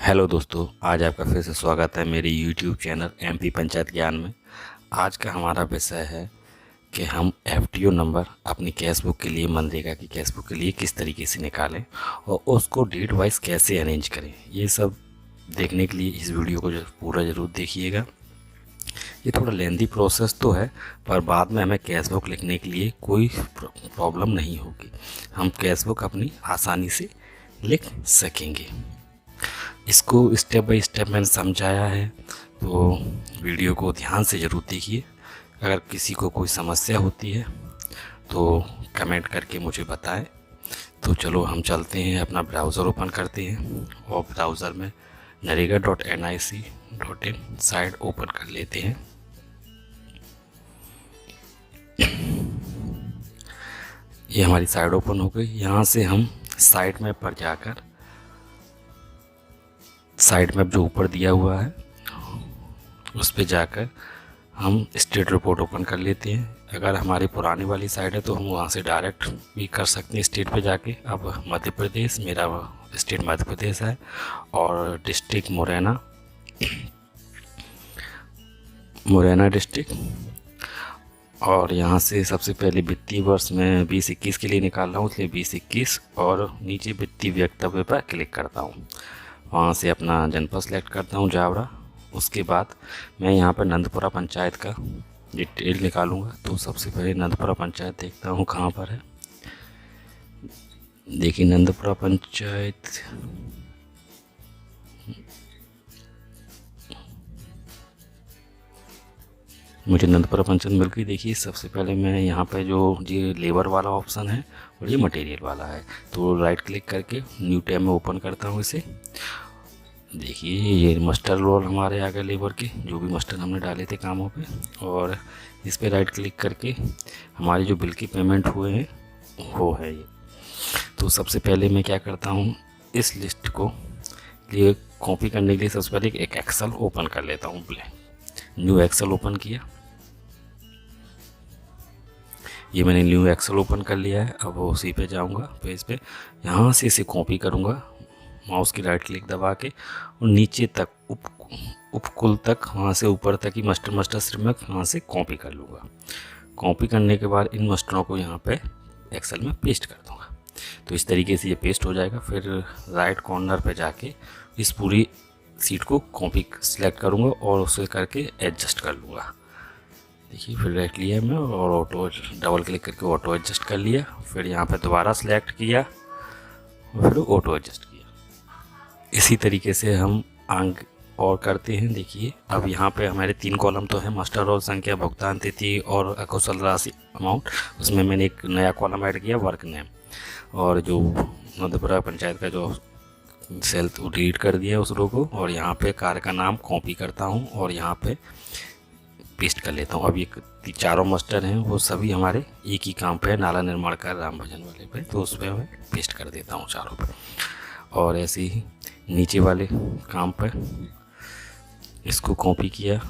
Hello दोस्तों, आज आपका फिर से स्वागत है मेरे यूट्यूब चैनल एमपी पंचायत ज्ञान में। आज का हमारा विषय है कि हम एफटीओ नंबर अपनी कैश बुक के लिए, मनरेगा की कैश बुक के लिए किस तरीके से निकालें और उसको डेट वाइज कैसे अरेंज करें। ये सब देखने के लिए इस वीडियो को पूरा ज़रूर देखिएगा। ये थोड़ा लेंदी प्रोसेस तो है, पर बाद में हमें कैश बुक लिखने के लिए कोई प्रॉब्लम नहीं होगी। हम कैश बुक अपनी आसानी से लिख सकेंगे। इसको स्टेप बाय स्टेप मैंने समझाया है, तो वीडियो को ध्यान से ज़रूर देखिए। अगर किसी को कोई समस्या होती है तो कमेंट करके मुझे बताएं। तो चलो हम चलते हैं, अपना ब्राउज़र ओपन करते हैं और ब्राउज़र में narega.nic.in साइट ओपन कर लेते हैं। ये हमारी साइट ओपन हो गई। यहाँ से हम साइट मैप पर जाकर, साइट मैप जो ऊपर दिया हुआ है उस पर जाकर हम स्टेट रिपोर्ट ओपन कर लेते हैं। अगर हमारी पुरानी वाली साइट है तो हम वहाँ से डायरेक्ट भी कर सकते हैं स्टेट पे जाके। अब मध्य प्रदेश, मेरा स्टेट मध्य प्रदेश है और डिस्ट्रिक्ट मुरैना डिस्ट्रिक्ट। और यहाँ से सबसे पहले वित्तीय वर्ष में 2021 के लिए निकाल रहा हूँ, इसलिए 2021 और नीचे वित्तीय वक्तव्य पर क्लिक करता हूँ। वहाँ से अपना जनपद सेलेक्ट करता हूँ, जावरा। उसके बाद मैं यहाँ पर नंदपुरा पंचायत का डिटेल निकालूंगा। तो सबसे पहले नंदपुरा पंचायत देखता हूँ कहाँ पर है। देखिए नंदपुरा पंचायत, मुझे नंदपुरा पंचायत मिल गई। देखिए सबसे पहले मैं यहाँ पे जो ये लेबर वाला ऑप्शन है और ये मटेरियल वाला है, तो राइट क्लिक करके न्यू टैब में ओपन करता हूँ इसे। देखिए ये मास्टर रोल हमारे आ गए लेबर के, जो भी मास्टर हमने डाले थे कामों पे। और इस पर राइट क्लिक करके हमारे जो बिल की पेमेंट हुए हैं वो है ये। तो सबसे पहले मैं क्या करता हूँ, इस लिस्ट को लिए कॉपी करने के लिए सबसे पहले एक एक्सेल ओपन कर लेता हूँ। न्यू एक्सेल ओपन किया, ये मैंने न्यू एक्सेल ओपन कर लिया है। अब उसी पे जाऊँगा पेज पे, यहाँ से इसे कॉपी करूँगा माउस की राइट क्लिक दबा के, और नीचे तक उपकुल तक, वहाँ से ऊपर तक ही मास्टर श्रमिक वहाँ से कॉपी कर लूँगा। कॉपी करने के बाद इन मास्टरों को यहाँ पे एक्सेल में पेस्ट कर दूँगा। तो इस तरीके से ये पेस्ट हो जाएगा। फिर राइट कॉर्नर पे जाके इस पूरी सीट को कॉपी सेलेक्ट करूँगा और उसे करके एडजस्ट कर लूँगा। देखिए फिर रख लिया मैं और ऑटो डबल क्लिक करके ऑटो एडजस्ट कर लिया। फिर यहाँ पे दोबारा सेलेक्ट किया और फिर ऑटो एडजस्ट किया। इसी तरीके से हम अंक और करते हैं। देखिए अब यहाँ पे हमारे 3 कॉलम तो है, मास्टर रोल संख्या, भुगतान तिथि और अकुशल राशि अमाउंट। उसमें मैंने एक नया कॉलम ऐड किया, वर्क नेम। और जो नंदपुरा पंचायत का जो सेल डिलीट कर दिया उस रो को, और यहाँ पे कार्य का नाम कॉपी करता हूँ और यहाँ पे पेस्ट कर लेता हूँ। अब ये चारों मास्टर हैं वो सभी हमारे एक ही काम पे है, नाला निर्माण का राम भजन वाले पे, तो उस पर मैं पेस्ट कर देता हूँ चारों पे। और ऐसे ही नीचे वाले काम पर इसको कॉपी किया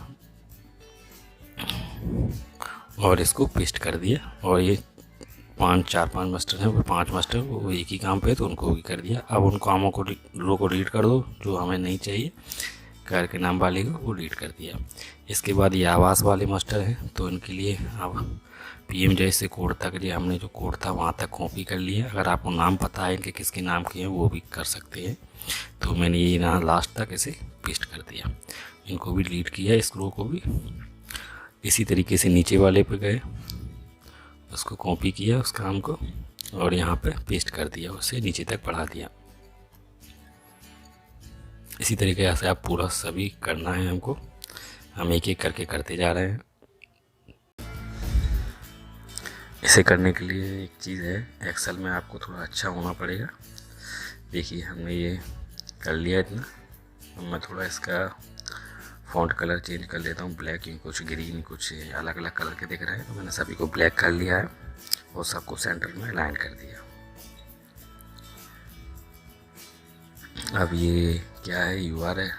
और इसको पेस्ट कर दिया। और ये 5 मास्टर हैं, वो 5 मास्टर वो एक ही काम पे है, तो उनको भी कर दिया। अब उन कामों को रो को डिलीट कर दो जो हमें नहीं चाहिए, कार्य के नाम वाले को वो डिलीट कर दिया। इसके बाद ये आवास वाले मास्टर हैं, तो इनके लिए अब पीएम जैसे कोड तक, जो हमने जो कोड था वहाँ तक कॉपी कर लिया। अगर आपको नाम पता है इनके किसके नाम के हैं वो भी कर सकते हैं। तो मैंने ये यहाँ लास्ट तक इसे पेस्ट कर दिया। इनको भी डिलीट किया, इस रो को भी। इसी तरीके से नीचे वाले पे गए, उसको कॉपी किया उस काम को और यहाँ पे पेस्ट कर दिया, उसे नीचे तक बढ़ा दिया। इसी तरीके से आप पूरा सभी करना है हमको। हम एक एक करके करते जा रहे हैं। इसे करने के लिए एक चीज़ है, एक्सेल में आपको थोड़ा अच्छा होना पड़ेगा। देखिए हमने ये कर लिया इतना। अब मैं थोड़ा इसका फ़ॉन्ट कलर चेंज कर लेता हूँ, ब्लैक, कुछ ग्रीन, कुछ अलग अलग कलर के दिख रहे हैं, तो मैंने सभी को ब्लैक कर लिया है और सबको सेंटर में अलाइन कर दिया। अब ये क्या है, यूआर है।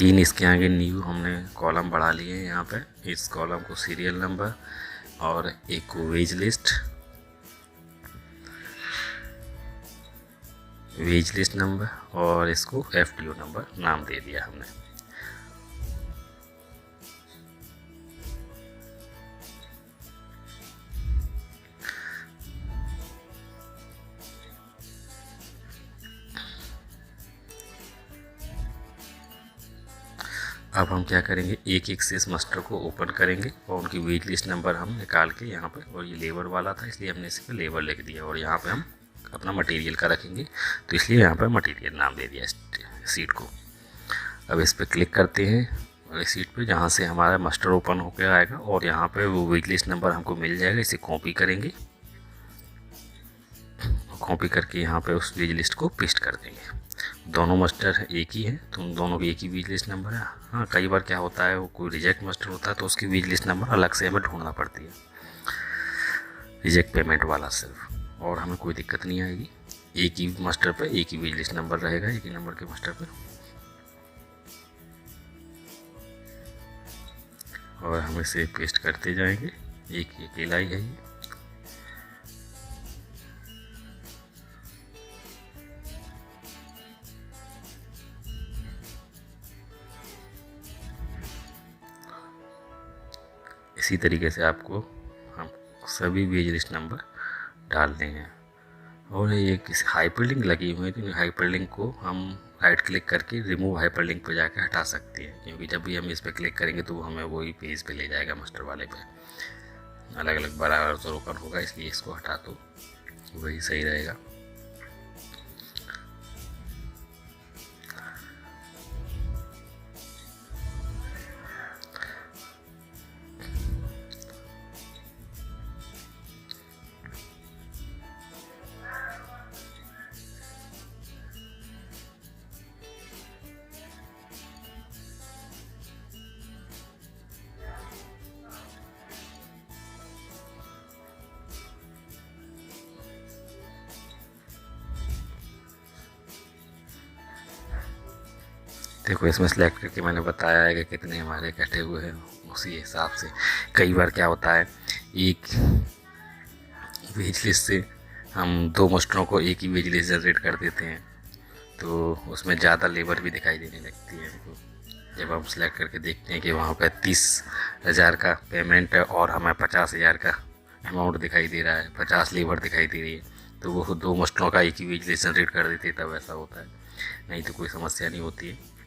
3 इसके आगे न्यू हमने कॉलम बढ़ा लिए हैं। यहाँ पे इस कॉलम को सीरियल नंबर और एक को वेज लिस्ट नंबर और इसको FTO नंबर नाम दे दिया हमने। अब हम क्या करेंगे, एक एक से इस मास्टर को ओपन करेंगे और उनकी वेट लिस्ट नंबर हम निकाल के यहाँ पे, और ये लेबर वाला था इसलिए हमने इस पर लेबर लिख दिया, और यहाँ पे हम अपना मटेरियल का रखेंगे तो इसलिए यहाँ पे मटेरियल नाम दे दिया सीट को। अब इस पर क्लिक करते हैं और इस सीट पे जहाँ से हमारा मास्टर ओपन होकर आएगा और यहाँ पे वो वेट लिस्ट नंबर हमको मिल जाएगा। इसे कॉपी करेंगे, कॉपी करके यहाँ पे उस वेज लिस्ट को पेस्ट कर देंगे। दोनों मास्टर एक ही है तो उन दोनों की एक ही वेज लिस्ट नंबर है। हाँ, कई बार क्या होता है, वो कोई रिजेक्ट मास्टर होता है तो उसकी वेज लिस्ट नंबर अलग से हमें ढूंढना पड़ती है, रिजेक्ट पेमेंट वाला सिर्फ, और हमें कोई दिक्कत नहीं आएगी। एक ही मास्टर पे एक ही वेज लिस्ट नंबर रहेगा, एक ही नंबर के मास्टर पे, और हम इसे पेस्ट करते जाएंगे। एक ही अकेला ही है ये। इसी तरीके से आपको हम सभी वेज लिस्ट नंबर डालने हैं। और ये किसी हाइपरलिंक लगी हुई है तो हाइपरलिंक को हम राइट क्लिक करके रिमूव हाइपरलिंक पे जाकर हटा सकते हैं, क्योंकि जब भी हम इस पर क्लिक करेंगे तो वो हमें वही पेज पे ले जाएगा, मास्टर वाले पे अलग अलग बराबर तो ओपन होगा, इसलिए इसको हटा दो, वही सही रहेगा। देखो इसमें सेलेक्ट करके मैंने बताया है कि कितने हमारे कटे हुए हैं, उसी हिसाब से। कई बार क्या होता है, एक वेज लिस्ट से हम 2 मास्टरों को एक ही वेज लिस्ट जनरेट कर देते हैं तो उसमें ज़्यादा लेबर भी दिखाई देने लगती है हमको। जब हम सेलेक्ट करके देखते हैं कि वहाँ पर 30,000 का पेमेंट है और हमें 50,000 का अमाउंट दिखाई दे रहा है, 50 लेबर दिखाई दे रही है, तो वो 2 मास्टरों का एक ही वेज लिस्ट जनरेट कर देते हैं, तब ऐसा होता है, नहीं तो कोई समस्या नहीं होती है।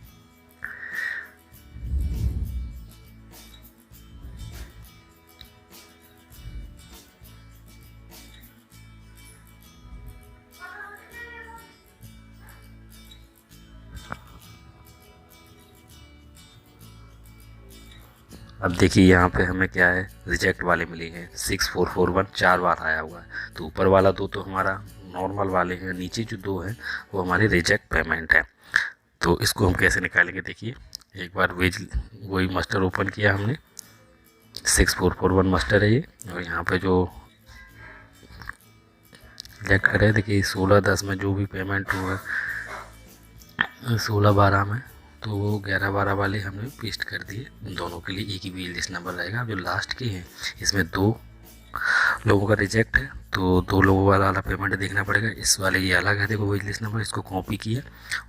अब देखिए यहाँ पे हमें क्या है, रिजेक्ट वाले मिले हैं 6441, 4 बार आया हुआ है। तो ऊपर वाला 2 तो हमारा नॉर्मल वाले हैं, नीचे जो 2 हैं वो हमारे रिजेक्ट पेमेंट है। तो इसको हम कैसे निकालेंगे, देखिए एक बार वही मास्टर ओपन किया हमने, 6441 मास्टर है ये, और यहाँ पे जो रिजेक्ट कर रहे हैं, देखिए 16/10 में जो भी पेमेंट हुआ 16/12 में, तो वो 11/12 वाले हमने पेस्ट कर दिए। दोनों के लिए एक ही वेज लिस्ट नंबर रहेगा। जो लास्ट के हैं इसमें 2 लोगों का रिजेक्ट है तो 2 लोगों वाला पेमेंट देखना पड़ेगा। इस वाले ये अलग है, देखो वेज लिस्ट नंबर, इसको कॉपी किया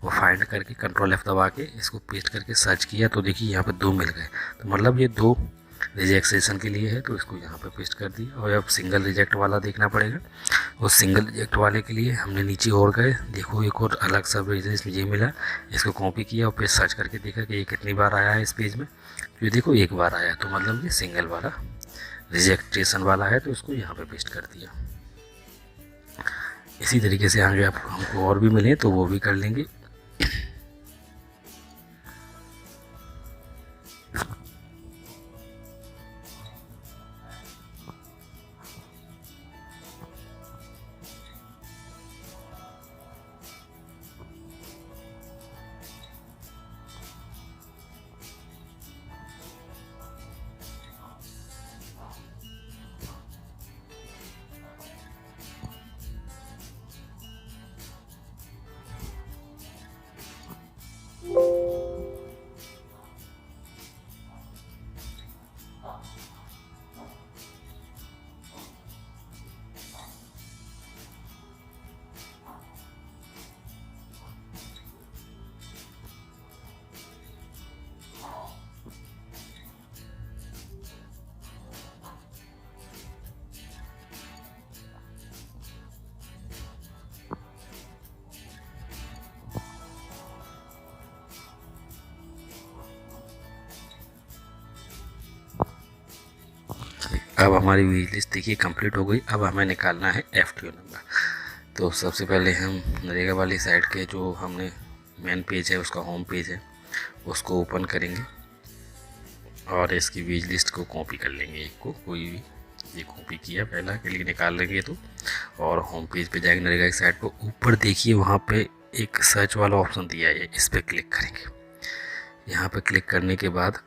और फाइंड करके कंट्रोल F दबा के इसको पेस्ट करके सर्च किया तो देखिए यहाँ पे 2 मिल गए। तो मतलब ये 2 रिजेक्शन के लिए है, तो इसको यहाँ पे पेस्ट कर दिया। और अब सिंगल रिजेक्ट वाला देखना पड़ेगा, और सिंगल रिजेक्ट वाले के लिए हमने नीचे और गए, देखो एक और अलग सब इसमें ये मिला, इसको कॉपी किया और फिर सर्च करके देखा कि ये कितनी बार आया है इस पेज में, तो ये देखो 1 बार आया, तो मतलब ये सिंगल वाला रिजेक्टेशन वाला है, तो इसको यहाँ पे पेस्ट कर दिया। इसी तरीके से आगे आप हमको और भी मिले तो वो भी कर लेंगे। अब हमारी विश लिस्ट देखिए कंप्लीट हो गई। अब हमें निकालना है FTO नंबर। तो सबसे पहले हम नरेगा वाली साइड के जो हमने मेन पेज है, उसका होम पेज है, उसको ओपन करेंगे और इसकी विश लिस्ट को कॉपी कर लेंगे। एक को कोई भी, ये कॉपी किया पहला के लिए निकाल लेंगे तो, और होम पेज पे जाएंगे नरेगा की साइड पर। ऊपर देखिए वहाँ पे एक सर्च वाला ऑप्शन दिया है, इस पर क्लिक करेंगे। यहाँ पे क्लिक करने के बाद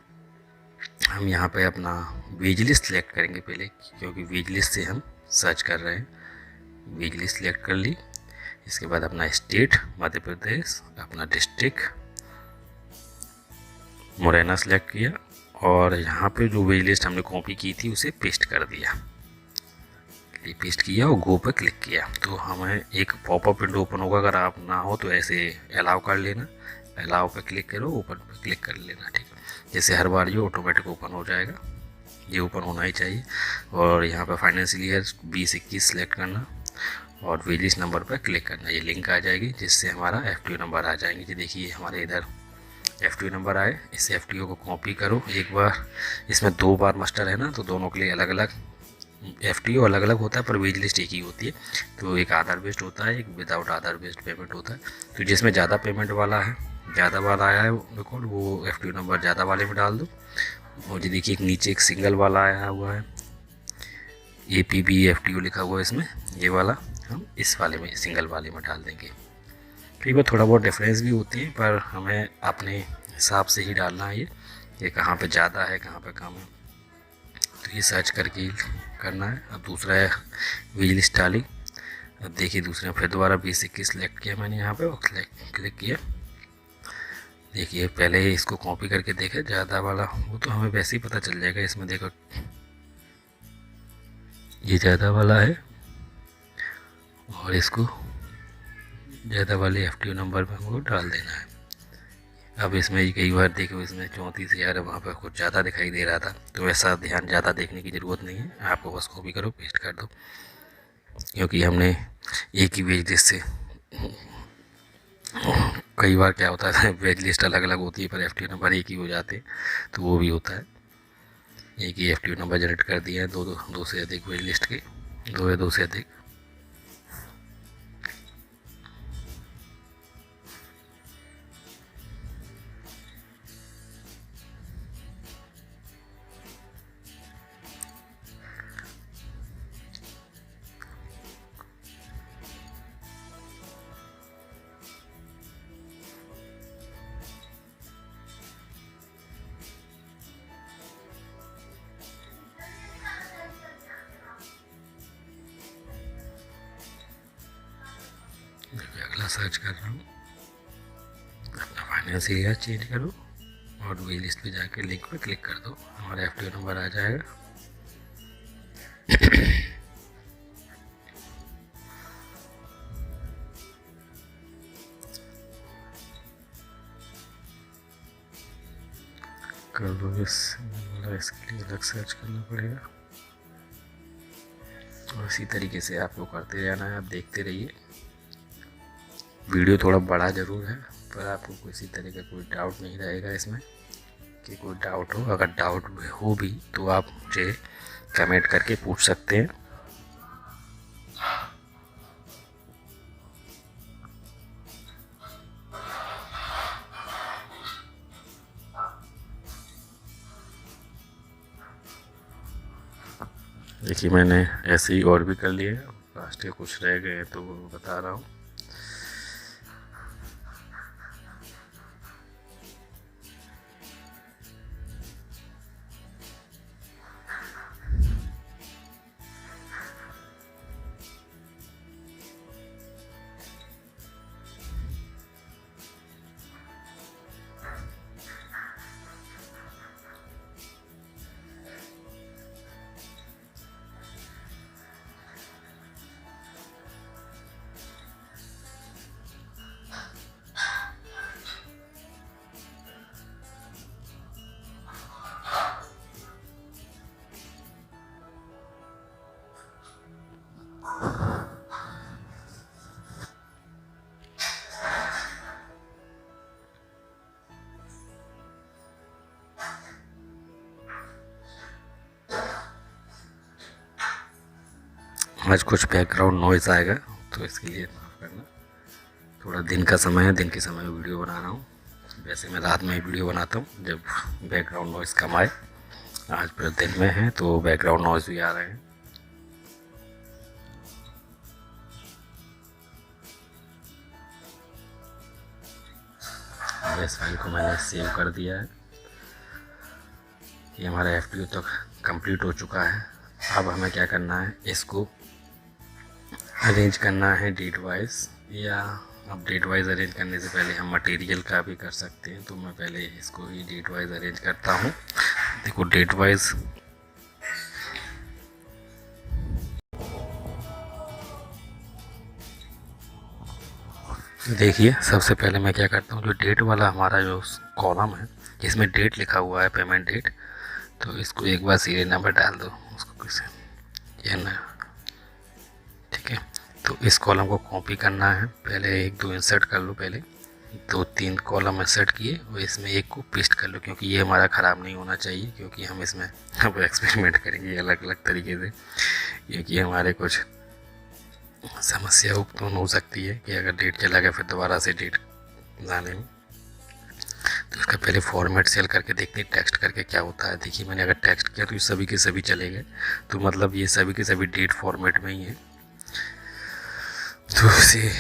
हम यहाँ पे अपना वेज लिस्ट सेलेक्ट करेंगे पहले, क्योंकि वेज लिस्ट से हम सर्च कर रहे हैं। वेज लिस्ट सेलेक्ट कर ली। इसके बाद अपना स्टेट मध्य प्रदेश, अपना डिस्ट्रिक्ट मुरैना सेलेक्ट किया और यहाँ पे जो वेज लिस्ट हमने कॉपी की थी उसे पेस्ट कर दिया। पेस्ट किया और गो पर क्लिक किया तो हमें एक पॉपअप विंडो ओपन होगा। अगर आप ना हो तो ऐसे अलाउ कर लेना, अलाउ पर क्लिक करो, ओपन पर क्लिक कर लेना, ठीक है। जैसे हर बार ये ऑटोमेटिक ओपन हो जाएगा, ये ओपन होना ही चाहिए। और यहाँ पर फाइनेंशियल ईयर 2021 सेलेक्ट करना और वेज लिस्ट नंबर पर क्लिक करना, ये लिंक आ जाएगी जिससे हमारा FTO नंबर आ जाएंगे। जी देखिए हमारे इधर FTO नंबर आए। इस FTO को कॉपी करो एक बार, इसमें 2 बार मास्टर है ना, तो दोनों के लिए अलग अलग FTO अलग अलग होता है पर वेज लिस्ट एक ही होती है। तो एक आधार बेस्ड होता है, एक विदाउट आधार बेस्ड पेमेंट होता है। तो जिसमें ज़्यादा पेमेंट वाला है, ज़्यादा बार आया है रिकॉर्ड, वो FTO नंबर ज़्यादा वाले में डाल दो। और ये देखिए एक नीचे एक सिंगल वाला आया हुआ है, APB FTO लिखा हुआ है इसमें, ये वाला हम इस वाले में सिंगल वाले में डाल देंगे। ठीक है, थोड़ा बहुत डिफरेंस भी होती है पर हमें अपने हिसाब से ही डालना है। ये कहाँ पे ज़्यादा है कहाँ पे कम है, तो ये सर्च करके करना है। अब दूसरा है वेज लिस्ट डाली। अब देखिए दूसरे फिर दोबारा 2021 सेलेक्ट किया मैंने यहाँ पे और क्लिक किया। देखिए पहले इसको कॉपी करके देखा ज़्यादा वाला, वो तो हमें वैसे ही पता चल जाएगा। इसमें देखो ये ज़्यादा वाला है और इसको ज़्यादा वाले FTO नंबर में हमको डाल देना है। अब इसमें कई बार देखो इसमें 34,000 वहाँ पर कुछ ज़्यादा दिखाई दे रहा था, तो ऐसा ध्यान ज़्यादा देखने की ज़रूरत नहीं है, आपको बस कॉपी करो पेस्ट कर दो। क्योंकि हमने एक ही वेज लिस्ट से, कई बार क्या होता है वेज लिस्ट अलग अलग होती है पर FTO नंबर एक ही हो जाते हैं, तो वो भी होता है। एक ही FTO नंबर जनरेट कर दिया है, दो से अधिक वेज लिस्ट के, 2 या 2 से अधिक। अगला सर्च कर रहा हूँ, अपना फाइनेंस ईयर चेंज करो और वेज लिस्ट पे जाकर लिंक पे क्लिक कर दो, हमारा FTO नंबर आ जाएगा। कर दो, इसके लिए अलग सर्च करना पड़ेगा और इसी तरीके से आपको करते रहना है। आप देखते रहिए, वीडियो थोड़ा बड़ा ज़रूर है पर आपको किसी तरह का कोई डाउट नहीं रहेगा इसमें कि कोई डाउट हो। अगर डाउट हो भी तो आप मुझे कमेंट करके पूछ सकते हैं। देखिए मैंने ऐसे ही और भी कर लिए, लास्ट के कुछ रह गए तो बता रहा हूँ। आज कुछ बैकग्राउंड नॉइज़ आएगा तो इसके लिए माफ़ करना। थोड़ा दिन का समय है, दिन के समय में वीडियो बना रहा हूँ। वैसे मैं रात में ही वीडियो बनाता हूँ जब बैकग्राउंड नॉइज़ कम आए। आज पूरे दिन में है तो बैकग्राउंड नॉइज़ भी आ रहे हैं। इस फाइल को मैंने सेव कर दिया है। ये हमारा FTO तो कंप्लीट हो चुका है। अब हमें क्या करना है, इसको अरेंज करना है डेट वाइज, या अब डेट वाइज अरेंज करने से पहले हम मटेरियल का भी कर सकते हैं। तो मैं पहले इसको ही डेट वाइज अरेंज करता हूँ। देखो डेट वाइज देखिए, सबसे पहले मैं क्या करता हूँ, जो डेट वाला हमारा जो कॉलम है जिसमें डेट लिखा हुआ है, पेमेंट डेट, तो इसको एक बार सीरियल नंबर डाल दो उसको किसी, ये ना, ठीक है। तो इस कॉलम को कॉपी करना है, पहले एक दो इंसर्ट कर लो, पहले दो तीन कॉलम इंसर्ट किए और इसमें एक को पेस्ट कर लो, क्योंकि ये हमारा ख़राब नहीं होना चाहिए, क्योंकि हम इसमें अब एक्सपेरिमेंट करेंगे अलग अलग तरीके से, क्योंकि हमारे कुछ समस्या उत्पन्न हो सकती है कि अगर डेट चला गया फिर दोबारा से डेट लाने में। तो इसका पहले फॉर्मेट सेल करके देखते हैं टेक्स्ट करके क्या होता है। देखिए मैंने अगर टेक्स्ट किया तो ये सभी के सभी चले गए, तो मतलब ये सभी के सभी डेट फॉर्मेट में ही है। तो इसे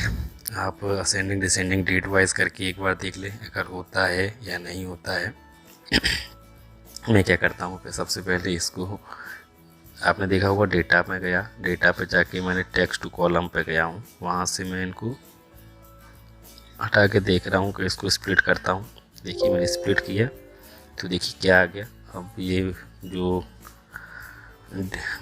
आप असेंडिंग डिसेंडिंग डेट वाइज करके एक बार देख लें अगर होता है या नहीं होता है। मैं क्या करता हूँ, फिर सबसे पहले इसको, आपने देखा होगा डेटा में गया, डेटा पे जाके मैंने टेक्स्ट टू कॉलम पे गया हूँ, वहाँ से मैं इनको हटा के देख रहा हूँ कि इसको स्प्लिट करता हूँ। देखिए मैंने स्प्लिट किया तो देखिए क्या आ गया। अब ये जो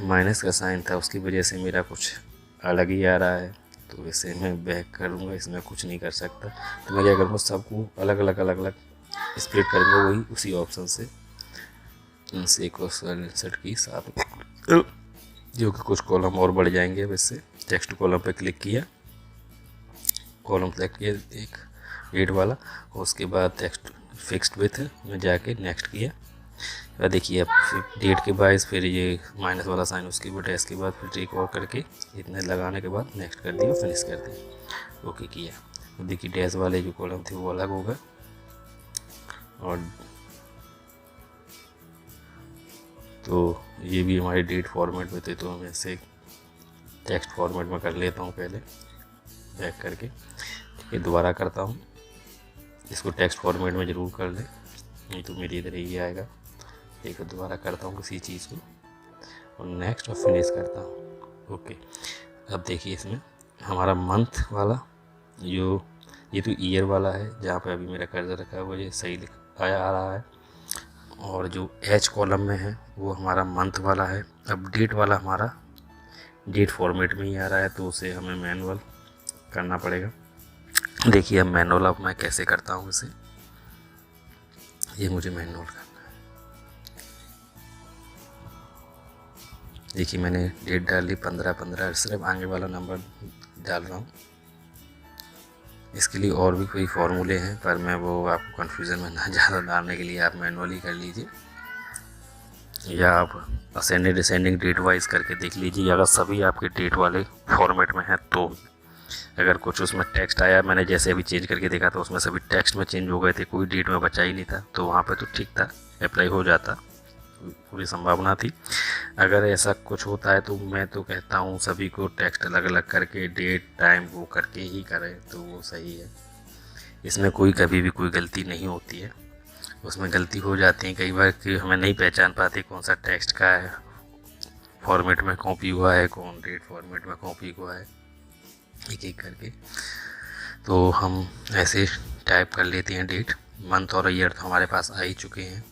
माइनस का साइन था उसकी वजह से मेरा कुछ अलग ही आ रहा है, तो इसे मैं बैक करूँगा, इसमें कुछ नहीं कर सकता। तो मैं क्या करूँगा, सबको अलग अलग स्प्लिट करूँगा, वही उसी ऑप्शन से इनसे एक इंसर्ट की साथ जो कि कुछ कॉलम और बढ़ जाएंगे। अब इससे टेक्स्ट कॉलम पे क्लिक किया, कॉलम सेलेक्ट किया एक डेट वाला, और उसके बाद टेक्स्ट फिक्स्ड विथ में जाके नेक्स्ट किया। और देखिए अब डेट के बाद फिर ये माइनस वाला साइन उसकी बटे, इसके बाद फिर टिक और करके इतने लगाने के बाद नेक्स्ट कर दिया, फिनिश कर दिया, ओके किया। तो देखिए डैश वाले जो कॉलम थे वो अलग हो गए, और तो ये भी हमारे डेट फॉर्मेट में थे, तो हम ऐसे टेक्स्ट फॉर्मेट में कर लेता हूँ पहले बैक करके, ठीक है। दोबारा करता हूँ, इसको टेक्स्ट फॉर्मेट में ज़रूर कर ले, नहीं तो मेरी इधर ही आएगा। एक दोबारा करता हूँ किसी चीज़ को और नेक्स्ट और फिनिश करता हूँ, ओके। अब देखिए इसमें हमारा मंथ वाला जो, ये तो ईयर वाला है जहाँ पे अभी मेरा कर्सर रखा है वो ये सही आया आ रहा है, और जो एच कॉलम में है वो हमारा मंथ वाला है। अब डेट वाला हमारा डेट फॉर्मेट में ही आ रहा है, तो उसे हमें मैनुअल करना पड़ेगा। देखिए अब मैनुअल, अब मैं कैसे करता हूँ इसे, ये मुझे मैनुअल करना है। देखिए मैंने डेट डाल ली 15/15, सिर्फ आगे वाला नंबर डाल रहा हूँ। इसके लिए और भी कोई फार्मूले हैं, पर मैं वो आपको कन्फ्यूज़न में ना ज़्यादा डालने के लिए आप मैनुअली कर लीजिए, या आप असेंडिंग डिसेंडिंग डेट वाइज करके देख लीजिए। अगर सभी आपके डेट वाले फॉर्मेट में हैं तो, अगर कुछ उसमें टेक्स्ट आया, मैंने जैसे अभी चेंज करके देखा तो उसमें सभी टेक्स्ट में चेंज हो गए थे, कोई डेट में बचा ही नहीं था, तो वहाँ पे तो ठीक था, अप्लाई हो जाता, पूरी संभावना थी। अगर ऐसा कुछ होता है तो मैं तो कहता हूँ सभी को टेक्स्ट अलग अलग करके डेट टाइम वो करके ही करें तो वो सही है। इसमें कोई कभी भी कोई गलती नहीं होती है, उसमें गलती हो जाती है कई बार कि हमें नहीं पहचान पाते कौन सा टेक्स्ट का है फॉर्मेट में कॉपी हुआ है, कौन डेट फॉर्मेट में कॉपी हुआ है, एक एक करके। तो हम ऐसे टाइप कर लेते हैं डेट, मंथ और ईयर तो हमारे पास आ ही चुके हैं।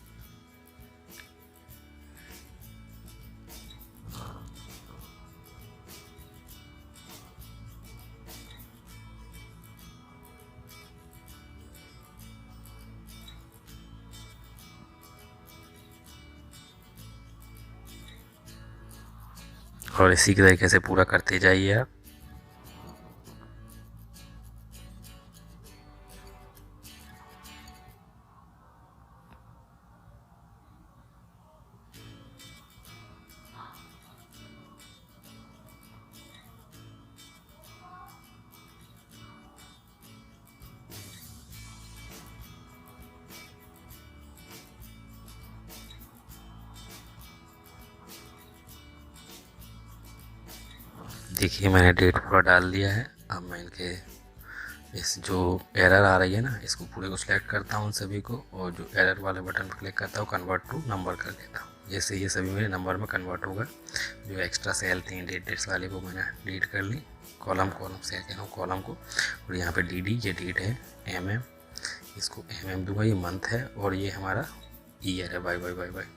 और इसी तरीके से पूरा करते जाइए आप। देखिए मैंने डेट पूरा डाल दिया है। अब मैं इनके इस जो एरर आ रही है ना, इसको पूरे को सिलेक्ट करता हूँ सभी को, और जो एरर वाले बटन पर क्लिक करता हूँ कन्वर्ट टू नंबर कर देता हूँ। जैसे ये सभी मेरे नंबर में कन्वर्ट होगा। जो एक्स्ट्रा सेल थी डेट्स वाले को मैंने डिलीट कर ली। कॉलम से कह रहा हूँ कॉलम को, और यहाँ पे डी ये डेट है, MM इसको MM दूंगा, ये मंथ है, और ये हमारा ईयर है बाय।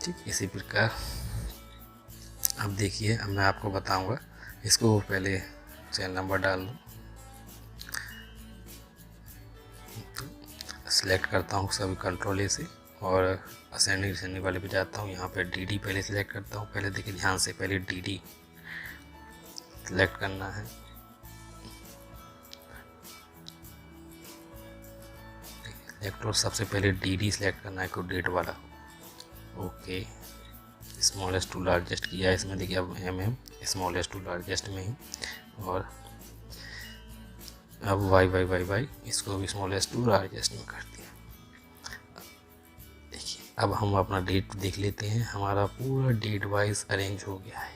ठीक इसी प्रकार अब देखिए, अब मैं आपको बताऊंगा। इसको पहले चैनल नंबर डाल दूँ, सिलेक्ट करता हूँ सभी कंट्रोल से, और असेंडिंग डिसेंडिंग वाले पे जाता हूँ। यहाँ पे DD पहले सिलेक्ट करता हूँ। पहले देखिए ध्यान से, पहले DD सिलेक्ट करना है। सिलेक्ट, और सबसे पहले DD सिलेक्ट करना है, कोई डेट वाला। ओके, स्मॉलेस्ट टू लार्जेस्ट किया है इसमें। देखिए अब MM स्मॉलेस्ट टू लार्जेस्ट में ही, और अब वाई इसको भी स्मॉलेस्ट टू लार्जेस्ट में कर दिया। देखिए अब हम अपना डेट देख लेते हैं। हमारा पूरा डेट वाइज अरेंज हो गया है,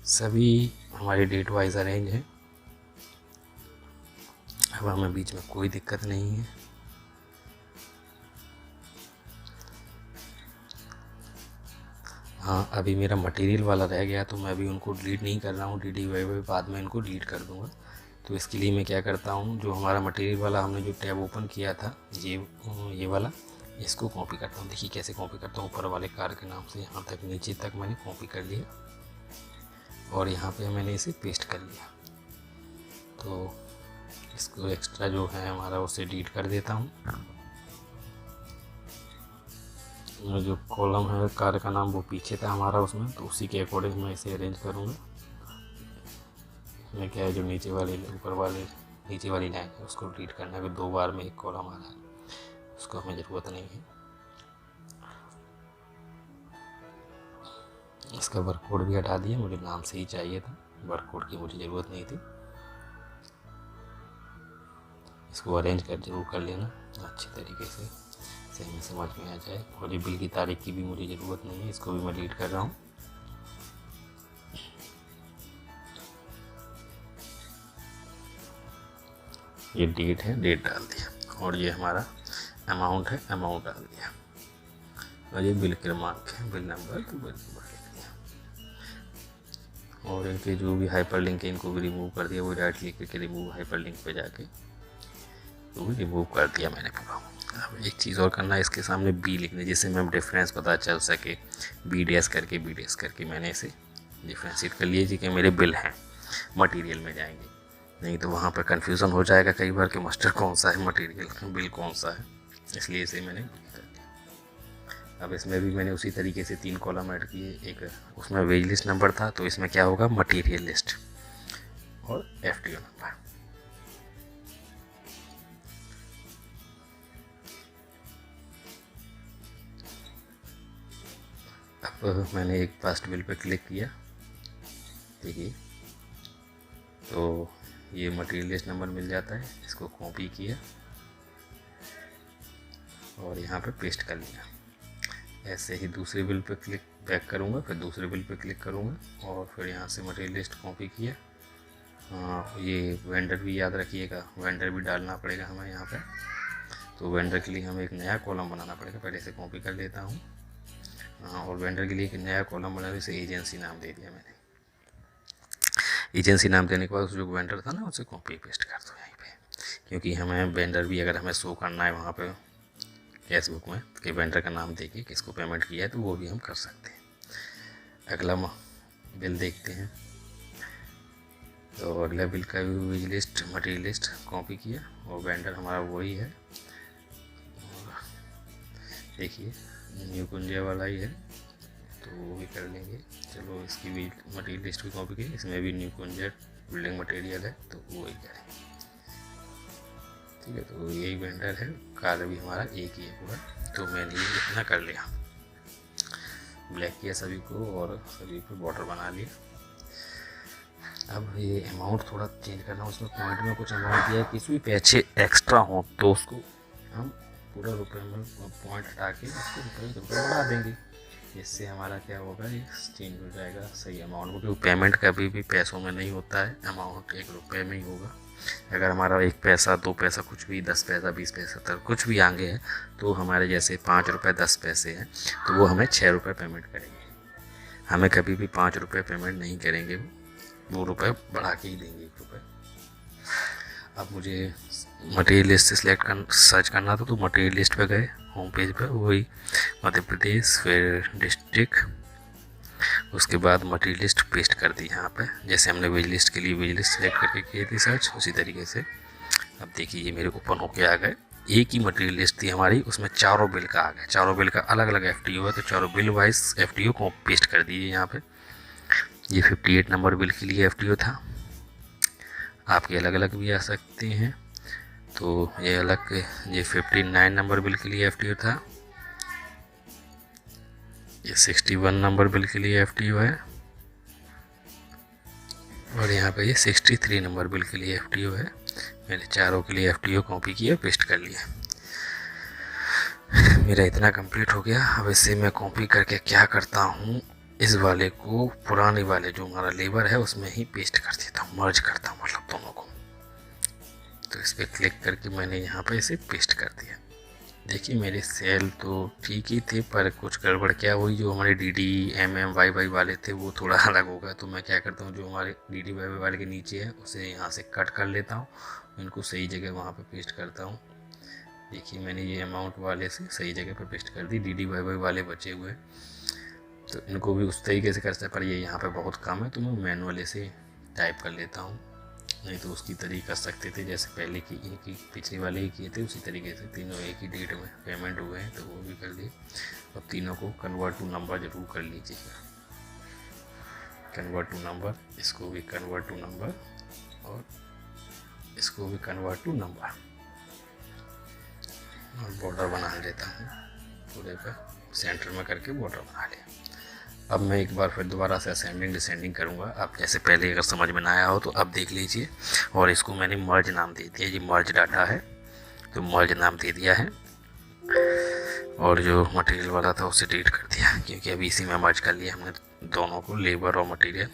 सभी हमारी डेट वाइज अरेंज है। अब हमें बीच में कोई दिक्कत नहीं है। हाँ, अभी मेरा मटेरियल वाला रह गया, तो मैं अभी उनको डिलीट नहीं कर रहा हूँ। DD वाई बाद में इनको डिलीट कर दूँगा। तो इसके लिए मैं क्या करता हूँ, जो हमारा मटेरियल वाला हमने जो टैब ओपन किया था, ये वाला, इसको कॉपी करता हूँ। देखिए कैसे कॉपी करता हूँ। ऊपर वाले कार के नाम से यहाँ तक नीचे तक मैंने कॉपी कर लिया, और यहाँ पे मैंने इसे पेस्ट कर लिया। तो इसको एक्स्ट्रा जो है हमारा उसे डिलीट कर देता हूँ। जो कॉलम है कार का नाम वो पीछे था हमारा उसमें, तो उसी के अकॉर्डिंग मैं इसे अरेंज करूँगा। इसमें क्या है, जो नीचे वाली लाइन है उसको डिलीट करना है। 2 बार में एक कॉलम आ रहा है, उसको हमें ज़रूरत नहीं है। इसका वर्क कोड भी हटा दिया, मुझे नाम से ही चाहिए था, वर्क कोड की मुझे ज़रूरत नहीं थी। इसको अरेंज जरूर कर लेना अच्छी तरीके से, सही में समझ में आ जाए। और ये बिल की तारीख की भी मुझे ज़रूरत नहीं है, इसको भी मैं डिलीट कर रहा हूँ। ये डेट है, डेट डाल दिया, और ये हमारा अमाउंट है, अमाउंट डाल दिया, और ये बिल क्रमांक है, बिल नंबर, तो बिल नंबर लिख दिया। और इनके जो भी हाइपरलिंक है इनको भी रिमूव कर दिया। वो राइट क्लिक करके रिमूव हाइपरलिंक पे जाके तो भी रिमूव कर दिया मैंने पूरा। अब एक चीज़ और करना है, इसके सामने B लिखना, जिससे मैं डिफरेंस पता चल सके। B डैश करके मैंने इसे डिफ्रेंशिएट कर लिया जी कि मेरे बिल हैं, मटेरियल में जाएंगे। नहीं तो वहाँ पर कन्फ्यूज़न हो जाएगा कई बार कि मास्टर कौन सा है, मटेरियल बिल कौन सा है, इसलिए इसे मैंने कर दिया। अब इसमें भी मैंने उसी तरीके से 3 कॉलम ऐड किए। एक उसमें वेज लिस्ट नंबर था, तो इसमें क्या होगा, मटेरियल लिस्ट और FTO नंबर। अब मैंने एक पास्ट बिल पे क्लिक किया, देखिए तो ये मटेरियल लिस्ट नंबर मिल जाता है। इसको कॉपी किया और यहाँ पे पेस्ट कर लिया। ऐसे ही दूसरे बिल पे क्लिक बैक करूँगा, फिर दूसरे बिल पे क्लिक करूँगा, और फिर यहाँ से मटेरियल लिस्ट कॉपी किया। ये वेंडर भी याद रखिएगा, वेंडर भी डालना पड़ेगा हमें यहाँ पे। तो वेंडर के लिए हमें एक नया कॉलम बनाना पड़ेगा, पहले से कॉपी कर लेता हूँ। और वेंडर के लिए एक नया कॉलम बनाने से एजेंसी नाम दे दिया मैंने। एजेंसी नाम देने के बाद जो वेंडर था ना, उसे कॉपी पेस्ट कर दो यहीं पे, क्योंकि हमें वेंडर भी अगर हमें शो करना है वहाँ पे कैश बुक में कि वेंडर का नाम देके किसको पेमेंट किया है, तो वो भी हम कर सकते हैं। अगला बिल देखते हैं। तो अगला बिल का भी wage list material list copy किया, और वेंडर हमारा वही है। देखिए न्यू कुंजिया वाला ही है, तो वो भी कर लेंगे। चलो इसकी भी मटेरियल लिस्ट भी कॉपी की, इसमें भी न्यू कुंजिया बिल्डिंग मटेरियल है, तो वो ही करें। ठीक है, तो यही वेंडर है, कार्य भी हमारा एक ही है पूरा। तो मैंने ये इतना कर लिया, ब्लैक किया सभी को और सभी पे बॉर्डर बना लिया। अब ये अमाउंट थोड़ा चेंज करना, उसमें पॉइंट में कुछ अमाउंट दिया है, किसी भी पैसे एक्स्ट्रा हो तो उसको हम पूरा रुपये में पॉइंट हटा के उसको रुपये बढ़ा देंगे। इससे हमारा क्या होगा, ये चेंज हो जाएगा सही अमाउंट में, क्योंकि पेमेंट कभी भी पैसों में नहीं होता है, अमाउंट 1 रुपये में ही होगा। अगर हमारा 1 पैसा 2 पैसा कुछ भी 10 पैसा 20 पैसा तक कुछ भी आगे है तो हमारे जैसे 5 रुपये 10 पैसे हैं तो वो हमें 6 रुपये पेमेंट करेंगे, हमें कभी भी 5 रुपये पेमेंट नहीं करेंगे, वो रुपये बढ़ा के ही देंगे 1 रुपये। अब मुझे मटेरियल लिस्ट सेलेक्ट सर्च करना था तो मटेरियल लिस्ट पे गए, होम पेज पे वही मध्य प्रदेश, फिर डिस्ट्रिक्ट, उसके बाद मटेरियल लिस्ट पेस्ट कर दी यहाँ पे, जैसे हमने वेज लिस्ट के लिए वेज लिस्ट सेलेक्ट करके की थी सर्च, उसी तरीके से। अब देखिए ये मेरे ओपन होके आ गए, एक ही मटेरियल लिस्ट थी हमारी, उसमें चारों बिल का आ गया, चारों बिल का अलग अलग FTO है, तो चारों बिल वाइज FTO को पेस्ट कर दीजिए यहाँ पे। ये 58 नंबर बिल के लिए FTO था, आपके अलग अलग भी आ सकते हैं, तो ये अलग, ये 59 नंबर बिल के लिए FTO था, ये 61 नंबर बिल के लिए FTO है, और यहाँ पे ये 63 नंबर बिल के लिए FTO है। मैंने चारों के लिए FTO कॉपी किया, पेस्ट कर लिया। मेरा इतना कंप्लीट हो गया। अब इससे मैं कॉपी करके क्या करता हूँ, इस वाले को पुराने वाले जो हमारा लेबर है उसमें ही पेस्ट कर देता हूँ, मर्ज करता हूँ मतलब दोनों को। तो इस पर क्लिक करके मैंने यहाँ पे इसे पेस्ट कर दिया। देखिए मेरे सेल तो ठीक ही थे, पर कुछ गड़बड़ क्या हुई, जो हमारे DD MM YY वाले थे वो थोड़ा अलग हो गया। तो मैं क्या करता हूँ, जो हमारे DD YY वाले के नीचे है उसे यहाँ से कट कर लेता हूँ, इनको सही जगह वहाँ पे पेस्ट करता हूँ। देखिए मैंने ये अमाउंट वाले से सही जगह पे पेस्ट कर दी, DD YY वाले बचे हुए, तो इनको भी उस तरीके से कर सकते, पर ये यहाँ पे बहुत कम है तो मैं मैनुअली से टाइप कर लेता हूँ, नहीं तो उसकी तरीके कर सकते थे, जैसे पहले की इनकी पिछले वाले ही किए थे उसी तरीके से। तीनों एक ही डेट में पेमेंट हुए हैं तो वो भी कर लिए। अब तीनों को कन्वर्ट टू नंबर ज़रूर कर लीजिएगा, कन्वर्ट टू नंबर, इसको भी कन्वर्ट टू नंबर और इसको भी कन्वर्ट टू नंबर, और बॉर्डर बना लेता हूँ पूरे पे, सेंटर में करके बॉर्डर बना लिया। अब मैं एक बार फिर दोबारा से असेंडिंग डिसेंडिंग करूँगा। आप जैसे पहले अगर समझ में ना आया हो तो अब देख लीजिए। और इसको मैंने मर्ज नाम दे दिया, ये मर्ज डाटा है तो मर्ज नाम दे दिया है, और जो मटेरियल वाला था उसे डिलीट कर दिया, क्योंकि अभी इसी में मर्ज कर लिया हमने दोनों को, लेबर और मटेरियल।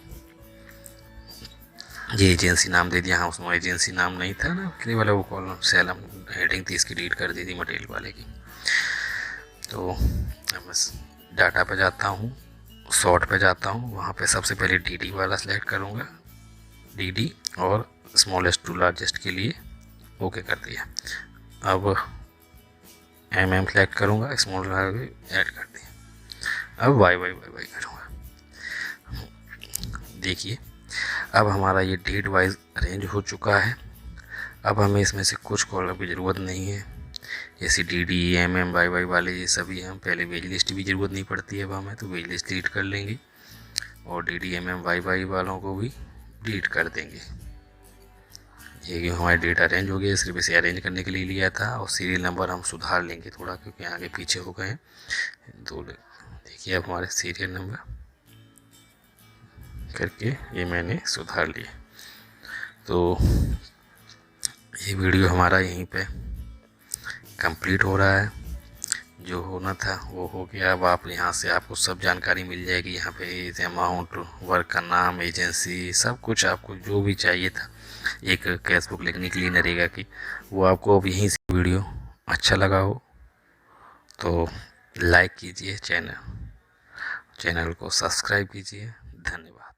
ये एजेंसी नाम दे दिया, हाँ उसमें एजेंसी नाम नहीं था ना पिछले वाला, वो कॉलम सेल हम हेडिंग थी इसकी डिलीट कर दी थी मटेरियल वाले की। तो बस डाटा पे जाता हूँ, सॉर्ट पे जाता हूँ, वहाँ पे सबसे पहले DD वाला सेलेक्ट करूँगा, DD, और स्मॉलेस्ट टू लार्जेस्ट के लिए ओके कर दिया। अब MM सेलेक्ट करूँगा, स्मॉल ऐड कर दिया। अब YY करूँगा। देखिए अब हमारा ये डेट वाइज अरेंज हो चुका है। अब हमें इसमें से कुछ कॉलम की ज़रूरत नहीं है, जैसे DD MM YY वाले ये सभी हम पहले वेज लिस्ट भी ज़रूरत नहीं पड़ती है अब हमें, तो वेज लिस्ट डिलीट कर लेंगे, और DD MM YY वालों को भी डिलीट कर देंगे। ये हमारे डेट अरेंज हो गया, सिर्फ इसे अरेंज करने के लिए लिया था। और सीरियल नंबर हम सुधार लेंगे थोड़ा, क्योंकि आगे पीछे हो गए हैं तो। देखिए अब हमारे सीरियल नंबर करके ये मैंने सुधार लिए। तो ये वीडियो हमारा यहीं पे कंप्लीट हो रहा है, जो होना था वो हो गया। अब आप यहाँ से आपको सब जानकारी मिल जाएगी, यहाँ पे अमाउंट, वर्क का नाम, एजेंसी, सब कुछ आपको जो भी चाहिए था एक कैश बुक लिखने के लिए नरेगा की, वो आपको अब यहीं से। वीडियो अच्छा लगा हो तो लाइक कीजिए, चैनल को सब्सक्राइब कीजिए। धन्यवाद।